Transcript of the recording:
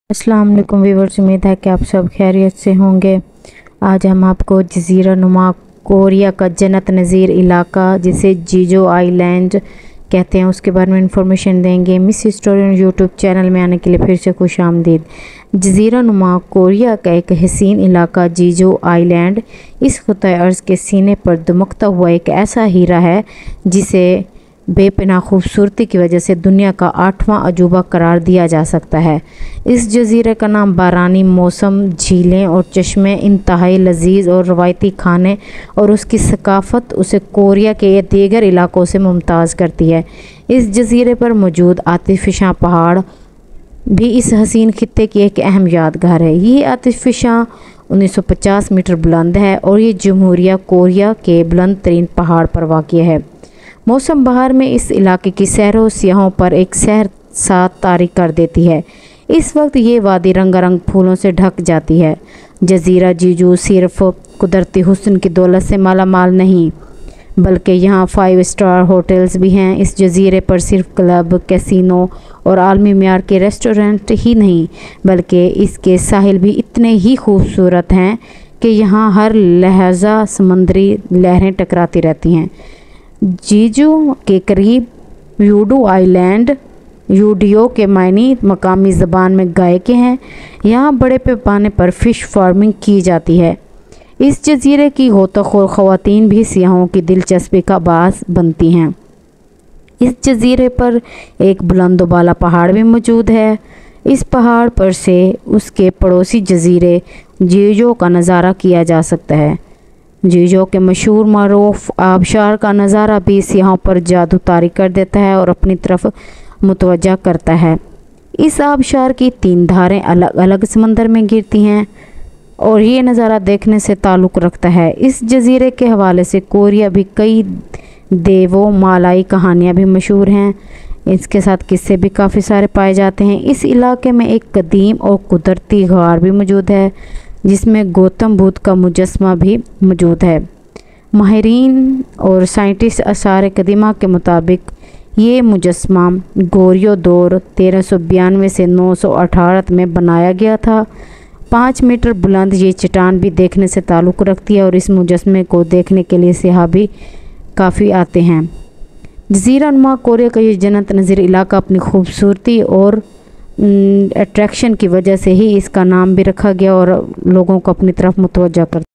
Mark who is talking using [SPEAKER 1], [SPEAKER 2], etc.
[SPEAKER 1] अस्सलाम वालेकुम व्यूअर्स, उम्मीद है कि आप सब खैरियत से होंगे। आज हम आपको जज़ीरा नुमा कोरिया का जन्नत नज़ीर इलाका जिसे जीजो आइलैंड कहते हैं उसके बारे में इंफॉर्मेशन देंगे। मिस हिस्टोरियन यूट्यूब चैनल में आने के लिए फिर से खुश आमदीद। जज़ीरा नुमा कोरिया का एक हसीन इलाका जीजो आइलैंड इस ख़ुता अर्ज़ के सीने पर दमकता हुआ एक ऐसा हीरा है जिसे बेपनाह खूबसूरती की वजह से दुनिया का 8वां अजूबा करार दिया जा सकता है। इस जज़ीरे का नाम बारानी मौसम, झीलें और चश्मे, इंतहाई लजीज और रवायती खाने और उसकी सकाफ़त उसे कोरिया के दीगर इलाकों से मुमताज़ करती है। इस जज़ीरे पर मौजूद आतिफशां पहाड़ भी इस हसीन खित्ते की एक अहम यादगार है। ये आतिफशां 1950 मीटर बुलंद है और ये जमहूरिया कोरिया के बुलंद तरीन पहाड़ पर वाक़ है। मौसम बहार में इस इलाके की सैरों सियाहों पर एक सहर साथ तारीख कर देती है। इस वक्त ये वादी रंगारंग फूलों से ढक जाती है। जज़ीरा जीजो सिर्फ कुदरती हुस्न की दौलत से माला माल नहीं बल्कि यहाँ 5 स्टार होटल्स भी हैं। इस जज़ीरे पर सिर्फ क्लब, कैसीनो और आलमी म्यार के रेस्टोरेंट ही नहीं बल्कि इसके साहिल भी इतने ही खूबसूरत हैं कि यहाँ हर लहजा समंदरी लहरें टकराती रहती हैं। जीजो के करीब यूडो आइलैंड, यूडियो के मायने मकामी ज़बान में गाय के हैं। यहाँ बड़े पैमाने पर फ़िश फार्मिंग की जाती है। इस जज़ीरे की गोताखोर ख़वातीन भी सियाहों की दिलचस्पी का बास बनती हैं। इस जज़ीरे पर एक बुलंद बाला पहाड़ भी मौजूद है। इस पहाड़ पर से उसके पड़ोसी जज़ीरे जीजो का नज़ारा किया जा सकता है। जीजो के मशहूर मारूफ आबशार का नज़ारा भी सियाहों पर जादू तारी कर देता है और अपनी तरफ मुतवज्जा करता है। इस आबशार की 3 धारें अलग अलग समंदर में गिरती हैं और ये नज़ारा देखने से ताल्लुक़ रखता है। इस जज़ीरे के हवाले से कोरिया भी कई देवों मालाई कहानियाँ भी मशहूर हैं। इसके साथ किस्से भी काफ़ी सारे पाए जाते हैं। इस इलाके में एक कदीम और कुदरती गार भी मौजूद है जिसमें गौतम बुद्ध का मुजस्मा भी मौजूद है। माहिरीन और साइंटिस्ट आसार कदीमा के मुताबिक ये मुजस्मा गोरियो दौर 1392 से 918 में बनाया गया था। 5 मीटर बुलंद ये चट्टान भी देखने से ताल्लुक़ रखती है और इस मुजस्मे को देखने के लिए सियाह भी काफ़ी आते हैं। जज़ीरा नुमा कोरिया का ये जन्नत नज़ीर इलाका अपनी खूबसूरती और अट्रैक्शन की वजह से ही इसका नाम भी रखा गया और लोगों को अपनी तरफ मुतवज्जा करता है।